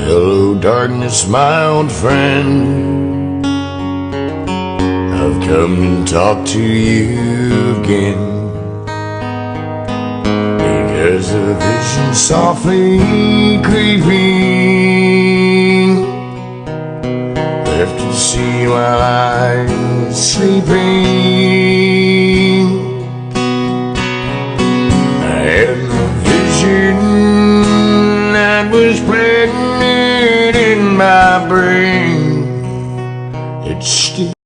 Hello, darkness, my old friend. I've come to talk to you again, because a vision softly creeping left to see while I was sleeping. I had a vision that was planted in my brain. It's still